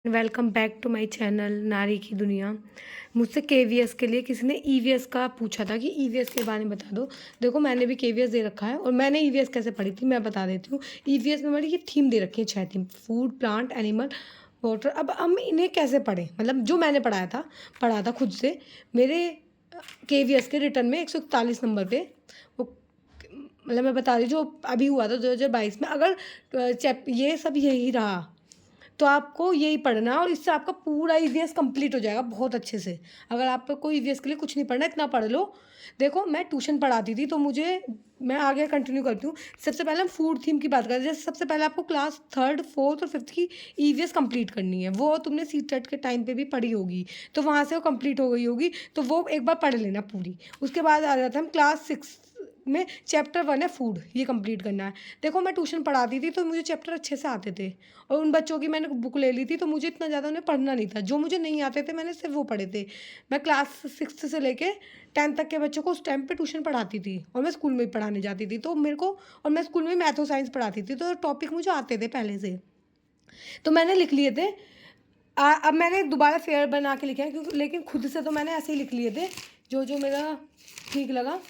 Welcome back to my channel नारी की दुनिया। मुझसे केवीएस के लिए किसी ने ईवीएस का पूछा था कि ईवीएस के बारे में बता दो। देखो मैंने भी केवीएस दे रखा है और मैंने ईवीएस कैसे पढ़ी थी मैं बता देती हूँ। ईवीएस में हमारी ये थीम दे रखी है 6 theme, food, plant, animal, water. अब हम इन्हें कैसे पढ़ें, मतलब जो मैंने पढ़ा था खुद से मेरे केवीएस के रिटर्न में 141 नंबर पे वो, मतलब मैं बता रही हूँ जो अभी हुआ था 2022 में। अगर ये सब यही रहा तो आपको यही पढ़ना है और इससे आपका पूरा ईवीएस कंप्लीट हो जाएगा बहुत अच्छे से। अगर आपको ईवीएस के लिए कुछ नहीं पढ़ना, इतना पढ़ लो। देखो मैं ट्यूशन पढ़ाती थी तो मैं आगे कंटिन्यू करती हूँ। सबसे पहले हम फूड थीम की बात करें। जैसे सबसे पहले आपको क्लास थर्ड, फोर्थ और फिफ्थ की ईवीएस कंप्लीट करनी है। वो तुमने सीटेट के टाइम पे भी पढ़ी होगी, तो वहाँ से वो कंप्लीट हो गई होगी, तो वो एक बार पढ़ लेना पूरी। उसके बाद आ जाता है हम क्लास सिक्स में। चैप्टर 1 है फूड, ये कंप्लीट करना है। देखो मैं ट्यूशन पढ़ाती थी तो मुझे चैप्टर अच्छे से आते थे और उन बच्चों की मैंने बुक ले ली थी, तो मुझे इतना ज़्यादा उन्हें पढ़ना नहीं था। जो मुझे नहीं आते थे मैंने सिर्फ वो पढ़े थे। मैं क्लास 6 से लेके 10 तक के बच्चों को उस टाइम पे ट्यूशन पढ़ाती थी और मैं स्कूल में भी पढ़ाने जाती थी, तो मेरे को, और मैं स्कूल में मैथ और साइंस पढ़ाती थी, तो टॉपिक मुझे आते थे पहले से, तो मैंने लिख लिए थे। अब मैंने दोबारा फेयर बना के लिखे हैं, क्योंकि लेकिन खुद से तो मैंने ऐसे ही लिख लिए थे जो जो मेरा ठीक लगा।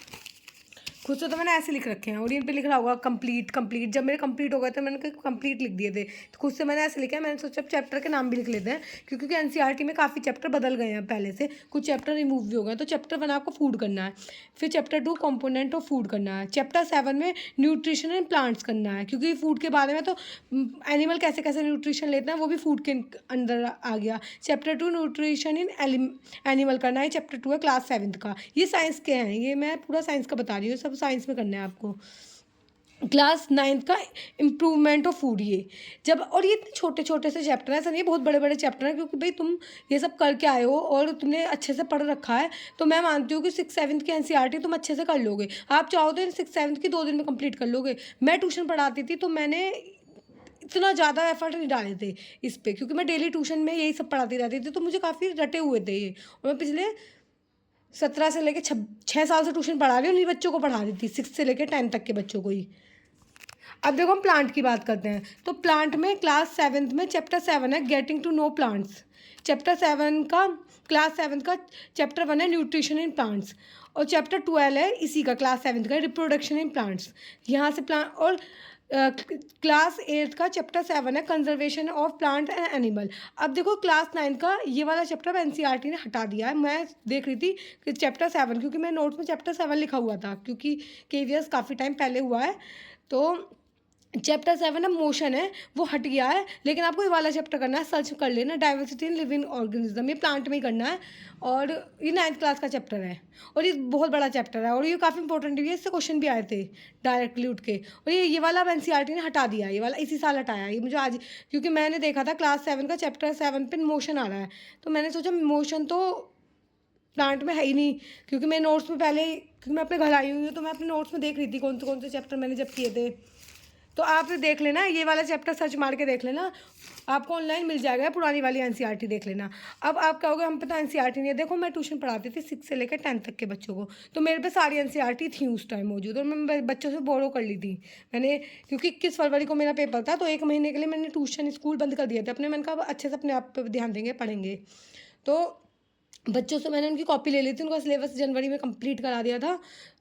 खुद से तो मैंने ऐसे लिख रखे हैं और इन पे लिख रहा होगा कंप्लीट कंप्लीट। जब मेरे कंप्लीट हो गए तो मैंने कंप्लीट लिख दिए थे, तो खुद से मैंने ऐसे लिखा है। मैंने सोचा चैप्टर के नाम भी लिख लेते हैं, क्योंकि एनसीईआरटी में काफ़ी चैप्टर बदल गए हैं पहले से, कुछ चैप्टर रिमूव भी हो गए। तो चैप्टर 1 आपको फूड करना है, फिर चैप्टर 2 कंपोनेंट ऑफ फूड करना है, चैप्टर 7 में न्यूट्रिशन एंड प्लांट्स करना है, क्योंकि फूड के बारे में तो एनिमल कैसे कैसे न्यूट्रिशन लेते हैं वो भी फूड के अंदर आ गया। चैप्टर 2 न्यूट्रिशन इन एनिमल करना है। चैप्टर 2 है क्लास 7 का। ये साइंस के हैं, ये मैं पूरा साइंस का बता रही हूँ, सब साइंस में करना है आपको। क्लास 9 का इम्प्रूवमेंट ऑफ फूड, ये जब, और ये इतने छोटे छोटे से चैप्टर हैं, ऐसा नहीं है बहुत बड़े बड़े चैप्टर हैं, क्योंकि भाई तुम ये सब करके आए हो और तुमने अच्छे से पढ़ रखा है, तो मैं मानती हूँ कि 6-7 की एनसीईआरटी तुम अच्छे से कर लोगे। आप चाहो तो इन 6-7 की 2 दिन में कंप्लीट कर लोगे। मैं ट्यूशन पढ़ाती थी तो मैंने इतना ज़्यादा एफर्ट नहीं डाले थे इस पे, क्योंकि मैं डेली ट्यूशन में यही सब पढ़ाती रहती थी, तो मुझे काफ़ी रटे हुए थे ये। और मैं पिछले 17 से लेकर 6 साल से ट्यूशन पढ़ा रही हूँ, उन्हीं बच्चों को पढ़ा रही थी, 6 से लेकर 10 तक के बच्चों को ही। अब देखो हम प्लांट की बात करते हैं, तो प्लांट में क्लास 7 में चैप्टर 7 है getting to know plants. Chapter 7 का, क्लास 7 का चैप्टर 1 है न्यूट्रिशन इन प्लांट्स, और चैप्टर 12 है इसी का क्लास 7 का रिप्रोडक्शन इन प्लांट्स। यहाँ से प्लांट, और क्लास 8 का चैप्टर 7 है conservation of plant and animal. अब देखो क्लास 9 का ये वाला चैप्टर एनसीईआरटी ने हटा दिया है। मैं देख रही थी कि चैप्टर 7, क्योंकि मेरे नोट्स में चैप्टर 7 लिखा हुआ था, क्योंकि केवीएस काफ़ी टाइम पहले हुआ है, तो चैप्टर 7 अब मोशन है वो हट गया है। लेकिन आपको ये वाला चैप्टर करना है, सर्च कर लेना, डाइवर्सिटी इन लिविंग ऑर्गेनिज्म, ये प्लांट में ही करना है, और ये 9th क्लास का चैप्टर है और ये बहुत बड़ा चैप्टर है और ये काफ़ी इंपॉर्टेंट भी है, इससे क्वेश्चन भी आए थे डायरेक्टली उठ के। और ये वाला अब एनसीईआरटी ने हटा दिया, ये वाला इसी साल हटाया ये मुझे आज, क्योंकि मैंने देखा था क्लास 7 का चैप्टर 7 पे मोशन आ रहा है, तो मैंने सोचा मोशन तो प्लांट में है ही नहीं, क्योंकि मेरे नोट्स में पहले, क्योंकि मैं अपने घर आई हुई हूँ तो मैं अपने नोट्स में देख रही थी कौन से चैप्टर मैंने जब किए थे। तो आप देख लेना, ये वाला चैप्टर सर्च मार के देख लेना, आपको ऑनलाइन मिल जाएगा, पुरानी वाली एनसीईआरटी देख लेना। अब आप कहोगे हम पता एनसीईआरटी नहीं है। देखो मैं ट्यूशन पढ़ाती थी 6 से लेकर 10 तक के बच्चों को, तो मेरे पे सारी एनसीईआरटी थी उस टाइम मौजूद, और मैं बच्चों से बोरो कर ली थी मैंने, क्योंकि 21 फरवरी को मेरा पेपर था, तो 1 महीने के लिए मैंने ट्यूशन स्कूल बंद कर दिए थे अपने। मैंने कहा अच्छे से अपने आप पर ध्यान देंगे, पढ़ेंगे। तो बच्चों से मैंने उनकी कॉपी ले ली थी, उनका सिलेबस जनवरी में कंप्लीट करा दिया था,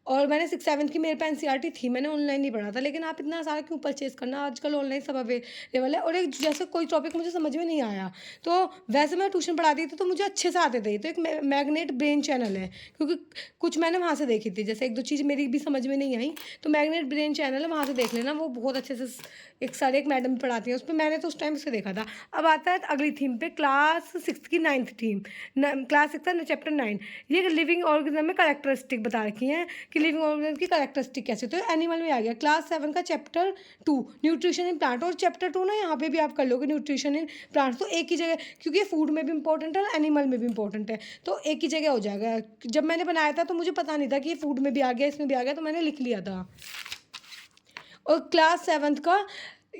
और मैंने 6-7 की मेरे पे एनसीईआरटी थी, मैंने ऑनलाइन नहीं पढ़ा था। लेकिन आप इतना सारा क्यों परचेज़ करना, आजकल ऑनलाइन सब अवेलेबल है। और एक जैसे कोई टॉपिक मुझे समझ में नहीं आया, तो वैसे मैं ट्यूशन पढ़ाती थी तो मुझे अच्छे से आते थे। तो एक मैग्नेट ब्रेन चैनल है, क्योंकि कुछ मैंने वहाँ से देखी थी, जैसे 1-2 चीज़ मेरी भी समझ में नहीं आई, तो मैग्नेट ब्रेन चैनल है, वहाँ से देख लेना, वो बहुत अच्छे से एक मैडम पढ़ाती हैं उस पर, मैंने तो उस टाइम से देखा था। अब आता है अगली थीम पे, क्लास 6 की 9th थीम, क्लास 6 का चैप्टर 9, ये लिविंग ऑर्गेनिज्म में कैरेक्टरिस्टिक बता रखी हैं कि लिविंग ऑर्गेनिज्म की कैरेक्टरिस्टिक कैसे, तो एनिमल में आ गया। क्लास 7 का चैप्टर 2 न्यूट्रिशन इन प्लांट, और चैप्टर 2 ना यहाँ पे भी आप कर लोगे न्यूट्रिशन इन प्लांट, तो एक ही जगह, क्योंकि ये फूड में भी इंपॉर्टेंट है और एनिमल में भी इंपॉर्टेंट है, तो एक ही जगह हो जाएगा। जब मैंने बनाया था तो मुझे पता नहीं था कि ये फूड में भी आ गया, इसमें भी आ गया, तो मैंने लिख लिया था। और क्लास 7 का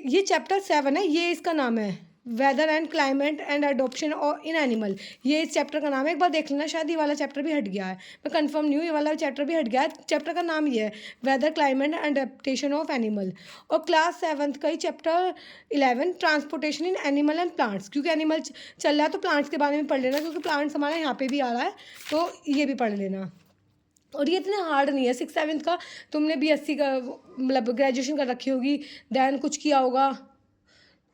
ये चैप्टर 7 है, ये इसका नाम है weather and climate and adoption और इन एनिमल, ये इस चैप्टर का नाम है। एक बार देख लेना, शायद ये वाला चैप्टर भी हट गया है, मैं कंफर्म नहीं हूँ, ये वाला चैप्टर भी हट गया है। चैप्टर का नाम ये है weather climate and adaptation of animal. और क्लास 7th का ही chapter 11 transportation in animal and plants, क्योंकि एनिमल चल रहा है तो प्लांट्स के बारे में पढ़ लेना, क्योंकि प्लांट्स हमारे यहाँ पे भी आ रहा है, तो ये भी पढ़ लेना। और ये इतना हार्ड नहीं है। 6th-7th का तुमने BSc का मतलब ग्रेजुएशन कर रखी होगी, दैन कुछ किया होगा,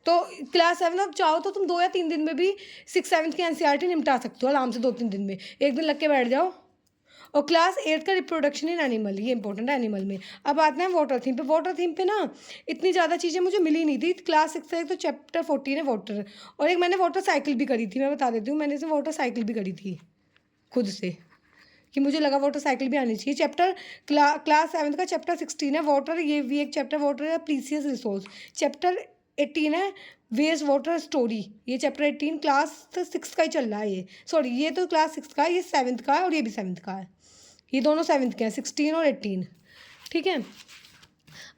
तो क्लास 7 अब चाहो तो तुम 2 या 3 दिन में भी 6-7 की NCERT निपटा सकते हो आराम से, 2-3 दिन में, एक दिन लग के बैठ जाओ। और क्लास 8 का रिप्रोडक्शन इन एनिमल, ये इंपॉर्टेंट है एनिमल में। अब आते हैं वाटर थीम पे। वाटर थीम पे ना इतनी ज़्यादा चीज़ें मुझे मिली नहीं थी। क्लास 6 से तो चैप्टर 14 है वाटर, और एक मैंने वाटर साइकिल भी करी थी, मैं बता देती हूँ, मैंने इसे वाटर साइकिल भी करी थी खुद से, कि मुझे लगा वाटर साइकिल भी आनी चाहिए। चैप्टर क्लास 7 का चैप्टर 16 है वाटर, ये भी एक चैप्टर वाटर है, प्रीसियस रिसोर्स। चैप्टर 18 है वेस्ट वाटर स्टोरी, ये चैप्टर 18 क्लास 6 का ही चल रहा है, ये सॉरी ये तो क्लास 6 का है, ये 7th का है, और ये भी 7th का है, ये दोनों 7th के हैं, 16 और 18, ठीक है।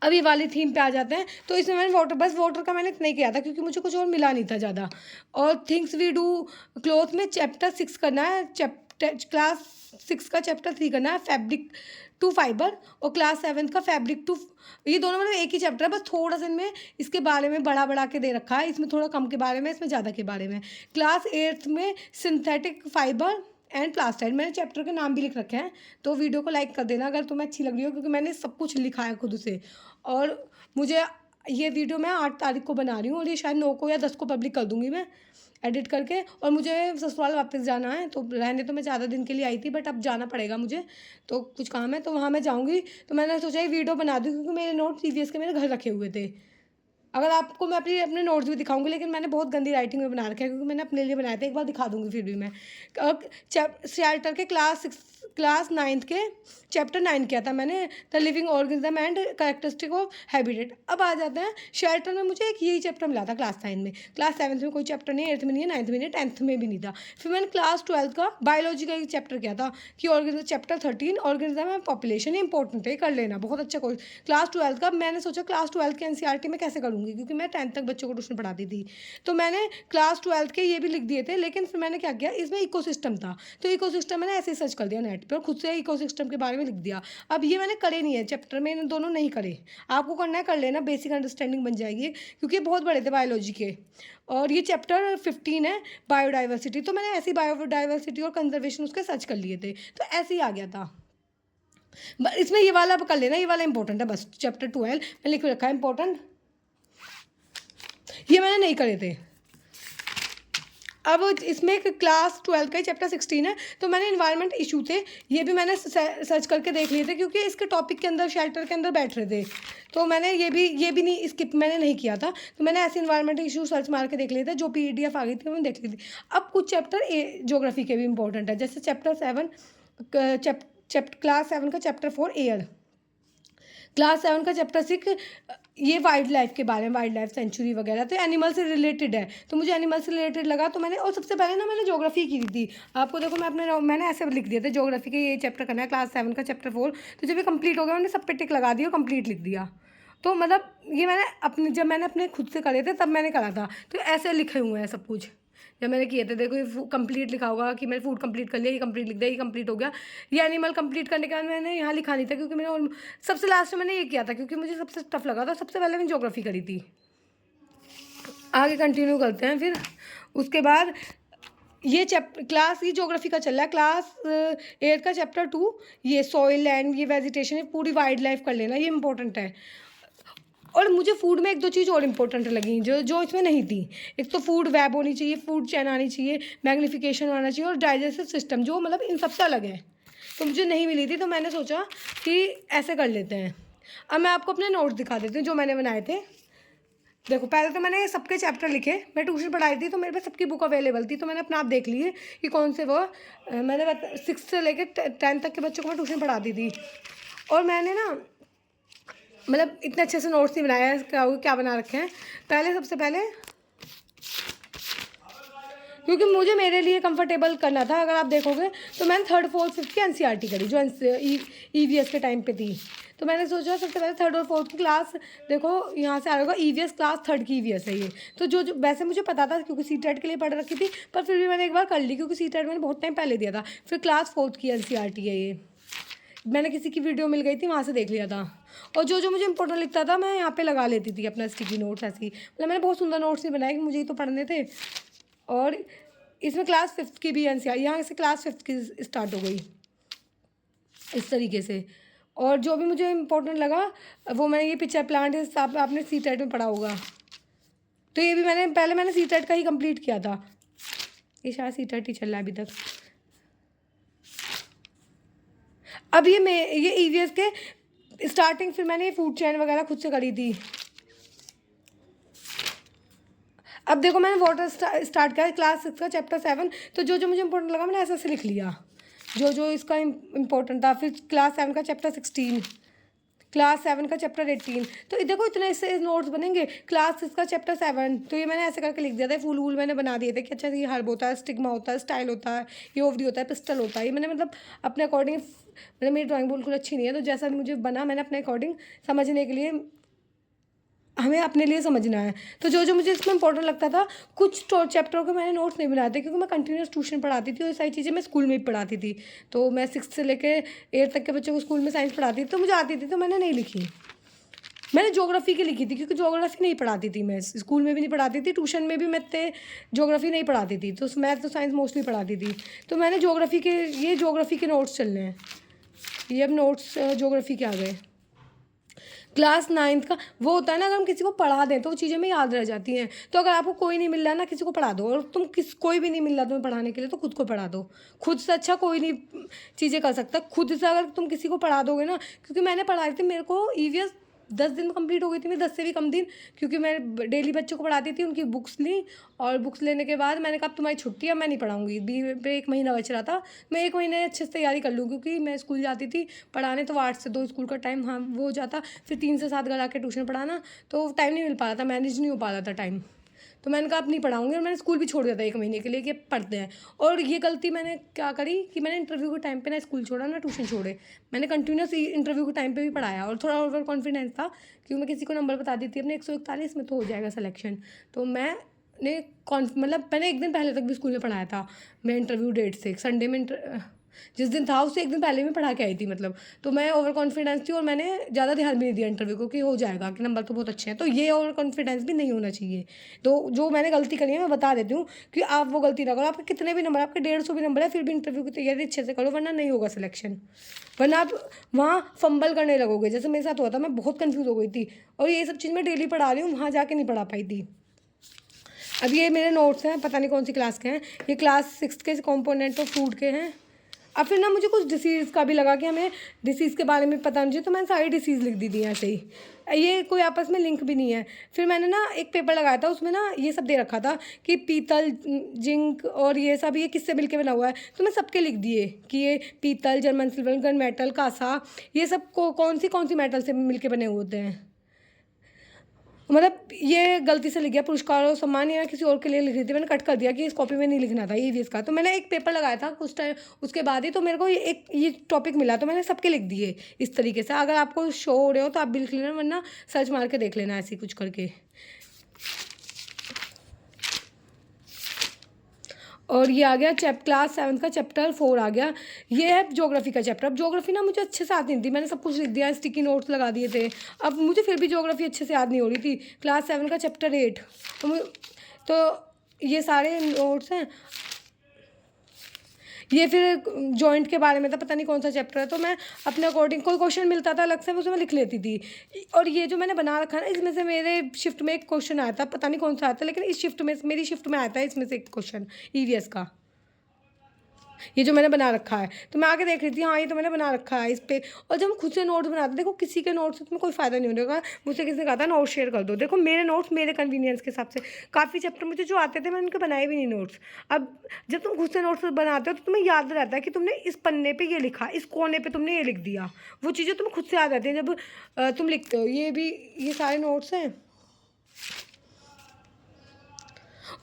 अब ये वाली थीम पे आ जाते हैं। तो इसमें मैंने वाटर का मैंने इतना ही किया था, क्योंकि मुझे कुछ और मिला नहीं था ज़्यादा। और थिंग्स वी डू क्लॉथ में चैप्टर 6 करना है, क्लास 6 का चैप्टर 3 करना है फैब्रिक टू फाइबर, और क्लास 7 का फैब्रिक टू, ये दोनों मतलब एक ही चैप्टर है, बस थोड़ा सा इनमें इसके बारे में बढ़ा के दे रखा है, इसमें थोड़ा कम के बारे में, इसमें ज़्यादा के बारे में। क्लास 8 में सिंथेटिक फाइबर एंड प्लास्टाइड, मैंने चैप्टर के नाम भी लिख रखे हैं, तो वीडियो को लाइक कर देना अगर तुम्हें अच्छी लग रही हो, क्योंकि मैंने सब कुछ लिखा है खुद से। और मुझे ये वीडियो मैं 8 तारीख को बना रही हूँ, और ये शायद 9 को या 10 को पब्लिक कर दूँगी मैं एडिट करके। और मुझे ससुराल वापस जाना है, तो रहने तो मैं ज़्यादा दिन के लिए आई थी, बट अब जाना पड़ेगा मुझे, तो कुछ काम है, तो वहाँ मैं जाऊँगी। तो मैंने सोचा ये वीडियो बना दूँ, क्योंकि मेरे नोट प्रीवियस के मेरे घर रखे हुए थे। अगर आपको मैं अपने नोट्स भी दिखाऊंगी, लेकिन मैंने बहुत गंदी राइटिंग में बना रखे हैं, क्योंकि मैंने अपने लिए बनाए थे, एक बार दिखा दूंगी फिर भी मैं। चैप्टर के क्लास 9 के चैप्टर 9 किया था मैंने, the living organism and characteristic of habitat. अब आ जाते हैं शेल्टर में, मुझे एक यही चैप्टर मिला था क्लास 9 में। क्लास 7th में कोई चैप्टर नहीं, 8th में नहीं है, 9th में नहीं है, 10th में भी नहीं था। फिर मैंने क्लास 12 का बायोलॉजी का एक चैप्टर किया था, कि organism, chapter 13 organism and population, important है, कर लेना, बहुत अच्छा कोर्स। क्लास 12 का मैंने सोचा क्लास 12 के NCERT में कैसे करूँगी, क्योंकि मैं 10th तक बच्चों को ट्यूशन पढ़ाती थी, तो मैंने क्लास 12 के ये भी लिख दिए थे। लेकिन फिर मैंने क्या किया, इसमें इकोसिस्टम था, तो इकोसिस्टम मैंने ऐसे ही सर्च कर दिया नेट पर, और खुद से इकोसिस्टम के बारे में लिख दिया। अब ये मैंने करे नहीं है चैप्टर में, इन दोनों नहीं करे, आपको करना है कर लेना, बेसिक अंडरस्टैंडिंग बन जाएगी, क्योंकि बहुत बड़े थे बायोलॉजी के। और ये चैप्टर 15 है बायोडाइवर्सिटी, तो मैंने ऐसी बायोडाइवर्सिटी और कंजर्वेशन उसके सर्च कर लिए थे, तो ऐसे ही आ गया था। इसमें ये वाला कर लेना, ये वाला इंपॉर्टेंट है बस। चैप्टर 12 मैं लिख रखा है इंपॉर्टेंट, ये मैंने नहीं करे थे। अब इसमें एक क्लास 12 का ही चैप्टर 16 है, तो मैंने इन्वायरमेंट इशू थे, ये भी मैंने सर्च करके देख लिए थे, क्योंकि इसके टॉपिक के अंदर शेल्टर के अंदर बैठ रहे थे, तो मैंने ये भी नहीं स्किप मैंने नहीं किया था, तो मैंने ऐसे इन्वायरमेंट इशू सर्च मार के देख लिए थे, जो PDF आ गई थी मैंने देख ली थी। अब कुछ चैप्टर ज्योग्राफी के भी इंपॉर्टेंट है, जैसे चैप्टर 7 क्लास 7 का चैप्टर 4 एयर, क्लास 7 का चैप्टर 6 ये वाइल्ड लाइफ के बारे में, वाइल्ड लाइफ सेंचुरी वगैरह, तो एनिमल से रिलेटेड है, तो मुझे एनिमल से रिलेटेड लगा, तो मैंने, और सबसे पहले ना मैंने ज्योग्राफी की थी। आपको देखो मैंने ऐसे लिख दिया था, ज्योग्राफी के ये चैप्टर करना है क्लास 7 का चैप्टर 4, तो जब ये कंप्लीट हो गया मैंने सब पे टिक लगा दिया, कंप्लीट लिख दिया। तो मतलब ये जब मैंने अपने खुद से करे थे तब मैंने करा था, तो ऐसे लिखे हुए हैं सब कुछ जब मैंने किए थे। देखो ये कंप्लीट लिखा होगा कि मैंने फूड कंप्लीट कर लिया, ये कंप्लीट लिख दिया, ये कंप्लीट हो गया। ये एनिमल कंप्लीट करने के बाद मैंने यहाँ लिखा नहीं था, क्योंकि मैंने सबसे लास्ट में मैंने ये किया था, क्योंकि मुझे सबसे टफ लगा था, सबसे पहले मैंने ज्योग्राफी करी थी। आगे कंटिन्यू करते हैं फिर। उसके बाद ये क्लास ये ज्योग्राफी का चल रहा है, क्लास 8 का चैप्टर 2 ये सॉइल लैंड, ये वेजिटेशन, पूरी वाइल्ड लाइफ कर लेना, ये इंपॉर्टेंट है। और मुझे फूड में 1-2 चीज़ और इंपॉर्टेंट लगी, जो इसमें नहीं थी। एक तो फूड वेब होनी चाहिए, फूड चैन आनी चाहिए, मैग्नीफिकेशन आना चाहिए, और डाइजेस्टिव सिस्टम, जो मतलब इन सबसे अलग है, तो मुझे नहीं मिली थी, तो मैंने सोचा कि ऐसे कर लेते हैं। अब मैं आपको अपने नोट्स दिखा देती हूँ जो मैंने बनाए थे। देखो पहले तो मैंने सबके चैप्टर लिखे, मैं ट्यूशन पढ़ाई थी, तो मेरे पास सबकी बुक अवेलेबल थी, तो मैंने अपना आप देख लिए कि कौन से वो मैंने 6 से लेकर 10 तक के बच्चों को मैं ट्यूशन पढ़ाती थी। और मैंने ना मतलब इतने अच्छे से नोट्स नहीं बनाया, क्या बना रखे हैं। सबसे पहले क्योंकि मुझे मेरे लिए कंफर्टेबल करना था, अगर आप देखोगे तो मैंने 3rd, 4th, 5th की NCERT करी, जो EVS के टाइम पे थी, तो मैंने सोचा सबसे पहले थर्ड और फोर्थ की क्लास, देखो यहाँ से आ होगा ईवीएस क्लास थर्ड की ईवीएस है ये। तो जो वैसे मुझे पता था क्योंकि सीटेट के लिए पढ़ रखी थी, पर फिर भी मैंने एक बार कर ली क्योंकि सीटेट मैंने बहुत टाइम पहले दिया था। फिर क्लास फोर्थ की एनसीईआरटी है ये, मैंने किसी की वीडियो मिल गई थी वहाँ से देख लिया था। और जो मुझे इंपॉर्टेंट लिखता था मैं यहाँ पे लगा लेती थी अपना स्टिकी नोट्स ऐसे ही। मतलब मैंने बहुत सुंदर नोट्स नहीं बनाए कि मुझे ही तो पढ़ने थे। और इसमें क्लास फिफ्थ की भी एनसीईआरटी, यहाँ से क्लास फिफ्थ की स्टार्ट हो गई इस तरीके से। और जो भी मुझे इम्पोर्टेंट लगा वो मैं, ये पिक्चर प्लांट है, आपने सीटेट में पढ़ा होगा। तो ये भी मैंने सीटेट का ही कंप्लीट किया था। ये शायद सीटेट ही चल रहा है अभी तक। अब ये ईवीएस के स्टार्टिंग, फिर मैंने ये फूड चेन वगैरह खुद से करी थी। अब देखो मैंने वाटर स्टार्ट किया क्लास 6 का चैप्टर 7। तो जो मुझे इंपॉर्टेंट लगा मैंने ऐसे लिख लिया जो इसका इम्पोर्टेंट था। फिर क्लास 7 का चैप्टर 16, क्लास 7 का चैप्टर 18। तो देखो इतने इससे नोट्स बनेंगे। क्लास 6 का चैप्टर 7, तो ये मैंने ऐसे करके लिख दिया था। फूल वूल मैंने बना दिए थे कि अच्छा ये हर्ब होता है, स्टिग्मा होता है, स्टाइल होता है, ये ओवरी होता है, पिस्टल होता है। ये मैंने मतलब अपने अकॉर्डिंग, मतलब मेरी ड्राइंग बिल्कुल अच्छी नहीं है तो जैसा मुझे बना मैंने अपने अकॉर्डिंग समझने के लिए, हमें अपने लिए समझना है। तो जो मुझे इसमें इंपॉर्टेंट लगता था, कुछ चैप्टरों के मैंने नोट्स नहीं बनाए थे क्योंकि मैं कंटिन्यूस ट्यूशन पढ़ाती थी और ये सारी चीज़ें मैं स्कूल में ही पढ़ाती थी। तो मैं 6 से लेकर 8 तक के बच्चों को स्कूल में साइंस पढ़ाती थी, तो मुझे आती थी, तो मैंने नहीं लिखी। मैंने ज्योग्राफी की लिखी थी क्योंकि ज्योग्राफी नहीं पढ़ाती थी मैं, स्कूल में भी नहीं पढ़ाती थी, ट्यूशन में भी मैं ज्योग्राफी नहीं पढ़ाती थी। तो मैथ तो साइंस मोस्टली पढ़ाती थी। तो मैंने ज्योग्राफी के नोट्स चलने हैं। ये अब नोट्स ज्योग्राफी के आ गए। क्लास 9 का वो होता है ना, अगर हम किसी को पढ़ा दें तो वो चीज़ें में याद रह जाती हैं। तो अगर आपको कोई नहीं मिल रहा है ना, किसी को पढ़ा दो। और कोई भी नहीं मिल रहा तुम्हें पढ़ाने के लिए तो खुद को पढ़ा दो। खुद से अच्छा कोई नहीं चीज़ें कर सकता। खुद से अगर तुम किसी को पढ़ा दोगे ना, क्योंकि मैंने पढ़ाई थी, मेरे को ईवीएस 10 दिन में कंप्लीट हो गई थी मेरी, 10 से भी कम दिन, क्योंकि मैं डेली बच्चों को पढ़ाती थी। उनकी बुक्स ली और बुक्स लेने के बाद मैंने कहा तुम्हारी छुट्टी है, मैं नहीं पढ़ाऊंगी। पे 1 महीना बच रहा था, मैं 1 महीने अच्छे से तैयारी कर लूँ क्योंकि मैं स्कूल जाती थी पढ़ाने। तो 8 से 2 स्कूल का टाइम हाँ वो हो जाता, फिर 3 से 7 घर आके ट्यूशन पढ़ाना, तो टाइम नहीं मिल पा रहा था, मैनेज नहीं हो पा रहा था टाइम। तो मैंने कहा अब नहीं पढ़ाऊंगी और मैंने स्कूल भी छोड़ दिया था 1 महीने के लिए कि पढ़ते हैं। और ये गलती मैंने क्या करी कि मैंने इंटरव्यू के टाइम पे ना स्कूल छोड़ा ना ट्यूशन छोड़े। मैंने कंटिन्यूस इंटरव्यू के टाइम पे भी पढ़ाया और थोड़ा ओवर कॉन्फिडेंस था क्योंकि मैं किसी को नंबर बता दी थी अपने 141 में तो हो जाएगा सिलेक्शन। तो मैंने मतलब मैंने 1 दिन पहले तक भी स्कूल में पढ़ाया था। मैं इंटरव्यू डेट से संडे में जिस दिन था उससे 1 दिन पहले मैं पढ़ा के आई थी मतलब। तो मैं ओवर कॉन्फिडेंस थी और मैंने ज़्यादा ध्यान भी नहीं दिया इंटरव्यू को कि हो जाएगा कि नंबर तो बहुत अच्छे हैं। तो ये ओवर कॉन्फिडेंस भी नहीं होना चाहिए। तो जो मैंने गलती करी है मैं बता देती हूँ कि आप वो गलती ना करो। आपके कितने भी नंबर, आपके 150 भी नंबर है, फिर भी इंटरव्यू की तैयारी अच्छे से करो वरना नहीं होगा सिलेक्शन। वरना आप वहाँ फंबल करने लगोगे, जैसे मेरे साथ हुआ था। मैं बहुत कन्फ्यूज़ हो गई थी और ये सब चीज़ मैं डेली पढ़ा रही हूँ, वहाँ जाके नहीं पढ़ा पाई थी। अब ये मेरे नोट्स हैं, पता नहीं कौन सी क्लास के हैं। ये क्लास 6 के कॉम्पोनेंट ऑफ फूड के हैं। अब फिर ना मुझे कुछ डिसीज़ का भी लगा कि हमें डिसीज़ के बारे में पता नहीं चाहिए, तो मैंने सारी डिसीज़ लिख दी थी ऐसे ही। ये कोई आपस में लिंक भी नहीं है। फिर मैंने ना एक पेपर लगाया था, उसमें ना ये सब दे रखा था कि पीतल, जिंक और ये सब ये किससे मिलके बना हुआ है। तो मैं सबके लिख दिए कि ये पीतल, जर्मन सिल्वर, गन मेटल, कांसा, ये सब कौन सी मेटल से मिलके बने हुए होते हैं। मतलब ये गलती से लिख गया। पुरस्कार और सम्मान या किसी और के लिए लिख रही थी, मैंने कट कर दिया कि इस कॉपी में नहीं लिखना था ईवीएस का। तो मैंने एक पेपर लगाया था कुछ टाइम उसके बाद ही, तो मेरे को ये टॉपिक मिला तो मैंने सबके लिख दिए इस तरीके से। अगर आपको शो हो रहे हो तो आप भी लिख लेना, वरना सर्च मार के देख लेना ऐसे कुछ करके। और ये आ गया क्लास 7 का चैप्टर 4 आ गया। ये है ज्योग्राफी का चैप्टर। अब ज्योग्राफी ना मुझे अच्छे से याद नहीं थी, मैंने सब कुछ लिख दिया, स्टिकी नोट्स लगा दिए थे। अब मुझे फिर भी ज्योग्राफी अच्छे से याद नहीं हो रही थी। क्लास 7 का चैप्टर 8, तो ये सारे नोट्स हैं। ये फिर जॉइंट के बारे में था, पता नहीं कौन सा चैप्टर है। तो मैं अपने अकॉर्डिंग कोई क्वेश्चन मिलता था अलग से उसे मैं लिख लेती थी। और ये जो मैंने बना रखा है ना, इसमें से मेरे शिफ्ट में एक क्वेश्चन आया था, पता नहीं कौन सा आया था, लेकिन इस शिफ्ट में मेरी शिफ्ट में आया था इसमें से एक क्वेश्चन ईवीएस का, ये जो मैंने बना रखा है। तो मैं आके देख रही थी, हाँ ये तो मैंने बना रखा है इस पे। और जब हम खुद से नोट्स बनाते, देखो किसी के नोट्स से तुम्हें कोई फ़ायदा नहीं होगा। मुझसे किसी ने कहा था नोट्स शेयर कर दो, देखो मेरे नोट्स मेरे कन्वीनियंस के हिसाब से, काफ़ी चैप्टर मुझे जो आते थे मैंने उनके बनाए भी नहीं नोट्स। अब जब तुम खुद से नोट्स बनाते हो तो तुम्हें याद रहता है कि तुमने इस पन्ने पर ये लिखा, इस कोने पर तुमने ये लिख दिया। वो चीज़ें तुम्हें खुद से याद रहती हैं जब तुम लिखते हो। ये सारे नोट्स हैं।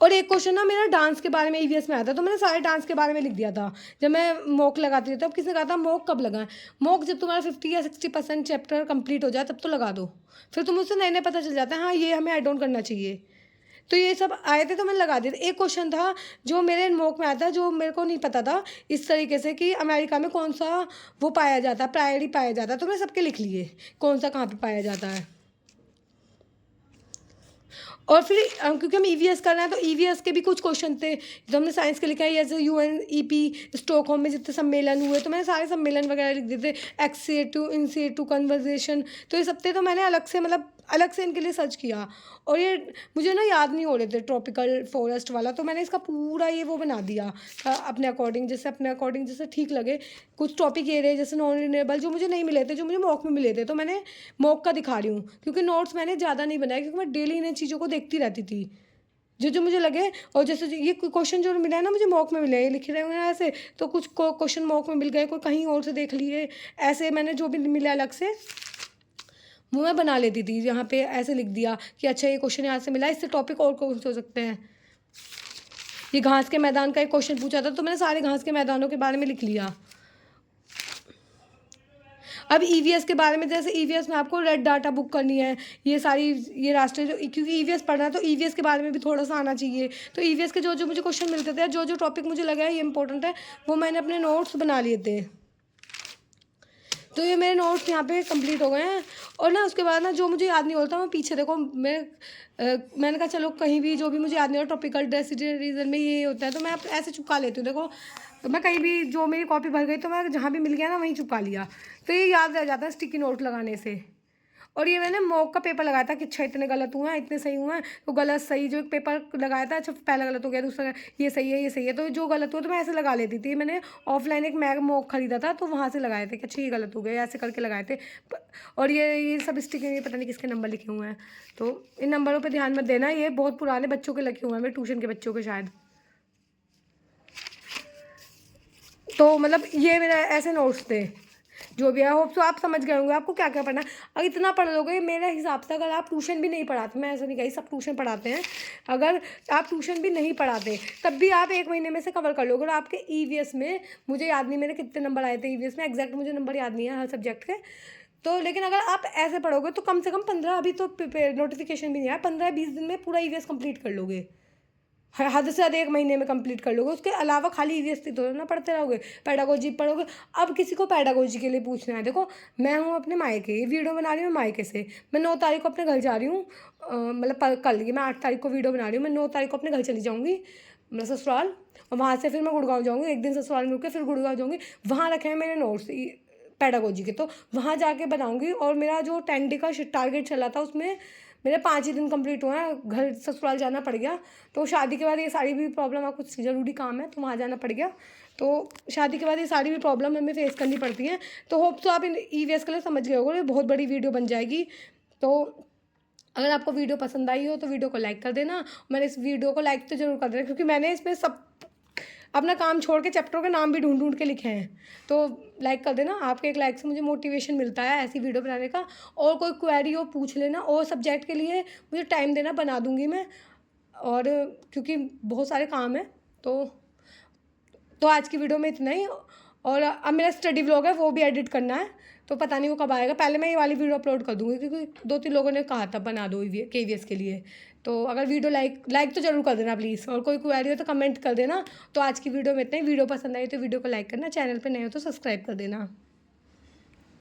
और एक क्वेश्चन ना मेरा डांस के बारे में ईवीएस में आया था, तो मैंने सारे डांस के बारे में लिख दिया था जब मैं मॉक लगाती थी। तब किसने कहा था मॉक कब लगाएं? मॉक जब तुम्हारा 50 या 60% चैप्टर कंप्लीट हो जाए तब तो लगा दो, फिर तुम्हें उससे नए नए पता चल जाता है, हाँ ये हमें ऐड ऑन करना चाहिए। तो ये सब आए थे तो मैंने लगा दिया था। एक क्वेश्चन था जो मेरे मॉक में आया था, जो मेरे को नहीं पता था इस तरीके से कि अमेरिका में कौन सा वो पाया जाता है, प्रायरी पाया जाता है, तो मैंने सबके लिख लिए कौन सा कहाँ पे पाया जाता है। और फिर क्योंकि हम ईवीएस कर रहे हैं तो ईवीएस के भी कुछ क्वेश्चन थे जो हमने साइंस के लिखा है, जैसे UNEP स्टॉकहोम में जितने सम्मेलन हुए तो मैंने सारे सम्मेलन वगैरह लिख दिए थे, XCA2 INCA2 कन्वर्जेशन, तो ये सब थे। तो मैंने अलग से इनके लिए सर्च किया और ये मुझे ना याद नहीं हो रहे थे ट्रॉपिकल फॉरेस्ट वाला, तो मैंने इसका पूरा ये वो बना दिया अपने अकॉर्डिंग, जैसे ठीक लगे। कुछ टॉपिक ये रहे जैसे नॉन रिन्यूएबल जो मुझे नहीं मिले थे, जो मुझे मॉक में मिले थे, तो मैंने मॉक का दिखा रही हूँ क्योंकि नोट्स मैंने ज़्यादा नहीं बनाया क्योंकि मैं डेली इन चीज़ों को देखती रहती थी जो जो मुझे लगे। और जैसे ये क्वेश्चन जो मिला है ना मुझे मॉक में मिले, ये लिखे रहे हैं ऐसे, तो कुछ क्वेश्चन मॉक में मिल गए, कोई कहीं और से देख लिए, ऐसे मैंने जो भी मिला अलग से वो मैं बना लेती थी। यहाँ पे ऐसे लिख दिया कि अच्छा ये क्वेश्चन यहाँ से मिला, इससे टॉपिक और कौन से हो सकते हैं। ये घास के मैदान का एक क्वेश्चन पूछा था तो मैंने सारे घास के मैदानों के बारे में लिख लिया। अब ईवीएस के बारे में, जैसे ईवीएस में आपको रेड डाटा बुक करनी है, ये सारी ये राष्ट्रीय क्योंकि ईवीएस पढ़ना है तो ईवीएस के बारे में भी थोड़ा सा आना चाहिए। तो ईवीएस के जो जो मुझे क्वेश्चन मिलते थे, जो जो टॉपिक मुझे लगा है ये इंपॉर्टेंट है, वो मैंने अपने नोट्स बना लिए थे। तो ये मेरे नोट्स यहाँ पे कंप्लीट हो गए हैं। और ना उसके बाद ना जो मुझे याद नहीं होता मैं पीछे देखो मैंने कहा चलो कहीं भी जो भी मुझे याद नहीं हो, टॉपिकल रीजन में ये होता है तो मैं ऐसे चुपका लेती हूँ। देखो मैं कहीं भी जो मेरी कॉपी भर गई तो मैं जहाँ भी मिल गया ना वहीं चुपका लिया, तो ये याद रह जाता है स्टिकी नोट लगाने से। और ये मैंने मॉक का पेपर लगाया था कि अच्छा इतने गलत हुए हैं, इतने सही हुए हैं, तो गलत सही जो एक पेपर लगाया था, अच्छा पहला गलत हो गया, दूसरा ये सही है, ये सही है, तो जो गलत हुआ तो मैं ऐसे लगा लेती थी। मैंने ऑफलाइन एक मैग मॉक खरीदा था तो वहाँ से लगाए थे कि अच्छा ये गलत हो गया, ऐसे करके लगाए थे। और ये सब स्टिकर ये पता नहीं किसके नंबर लिखे हुए हैं, तो इन नंबरों पर ध्यान मत देना, ये बहुत पुराने बच्चों के लिखे हुए हैं, मेरे ट्यूशन के बच्चों के शायद। तो मतलब ये मेरा ऐसे नोट्स थे जो भी है। होप तो आप समझ गए होंगे आपको क्या क्या पढ़ना है। अगर इतना पढ़ लोगे मेरे हिसाब से, अगर आप ट्यूशन भी नहीं पढ़ाते, मैं ऐसा नहीं कही सब ट्यूशन पढ़ाते हैं, अगर आप ट्यूशन भी नहीं पढ़ाते तब भी आप 1 महीने में से कवर कर लोगे। और आपके ईवीएस में मुझे याद नहीं मेरे कितने नंबर आए थे ईवीएस में, एग्जैक्ट मुझे नंबर याद नहीं है हर सब्जेक्ट के, तो लेकिन अगर आप ऐसे पढ़ोगे तो कम से कम 15, अभी तो नोटिफिकेशन भी नहीं आया, 15-20 दिन में पूरा ईवीएस कंप्लीट कर लोगे, हद से ज़्यादा 1 महीने में कंप्लीट कर लोगे। उसके अलावा खाली ईवीएस तो ना पढ़ते रहोगे, पैडागोजी पढ़ोगे। अब किसी को पैडागोजी के लिए पूछना है, देखो मैं हूँ अपने मायके, ये वीडियो बना रही हूँ मायके से, मैं 9 तारीख को अपने घर जा रही हूँ, मतलब कल, ये मैं 8 तारीख को वीडियो बना रही हूँ, मैं 9 तारीख को अपने घर चली जाऊँगी, मतलब ससुराल, और वहाँ से फिर मैं गुड़गांव जाऊँगी, एक दिन ससुराल में रुक के फिर गुड़गांव जाऊँगी। वहाँ रखे हैं मेरे नोट्स पैडागोजी के, तो वहाँ जाके बनाऊँगी। और मेरा जो 10 डे का टारगेट चला था उसमें मेरे 5 ही दिन कंप्लीट हुए हैं, घर ससुराल जाना पड़ गया, तो शादी के बाद ये सारी भी प्रॉब्लम है, कुछ ज़रूरी काम है तो वहाँ जाना पड़ गया, तो शादी के बाद ये सारी भी प्रॉब्लम हमें फेस करनी पड़ती हैं। तो होप तो आप इन ईवीएस के लिए समझ गए होगे, बहुत बड़ी वीडियो बन जाएगी। तो अगर आपको वीडियो पसंद आई हो तो वीडियो को लाइक कर देना, मैंने इस वीडियो को लाइक तो ज़रूर कर देना क्योंकि मैंने इसमें सब अपना काम छोड़ के चैप्टरों के नाम भी ढूंढ के लिखे हैं, तो लाइक कर देना। आपके एक लाइक से मुझे मोटिवेशन मिलता है ऐसी वीडियो बनाने का। और कोई क्वेरी हो पूछ लेना, और सब्जेक्ट के लिए मुझे टाइम देना, बना दूंगी मैं, और क्योंकि बहुत सारे काम हैं। तो आज की वीडियो में इतना ही। और अब मेरा स्टडी व्लॉग है वो भी एडिट करना है, तो पता नहीं वो कब आएगा, पहले मैं ये वाली वीडियो अपलोड कर दूँगी क्योंकि 2-3 लोगों ने कहा था बना दो KVS के लिए। तो अगर वीडियो लाइक तो ज़रूर कर देना प्लीज़, और कोई क्वेरी हो तो कमेंट कर देना। तो आज की वीडियो में इतना ही। वीडियो पसंद आई तो वीडियो को लाइक करना, चैनल पर नए हो तो सब्सक्राइब कर देना।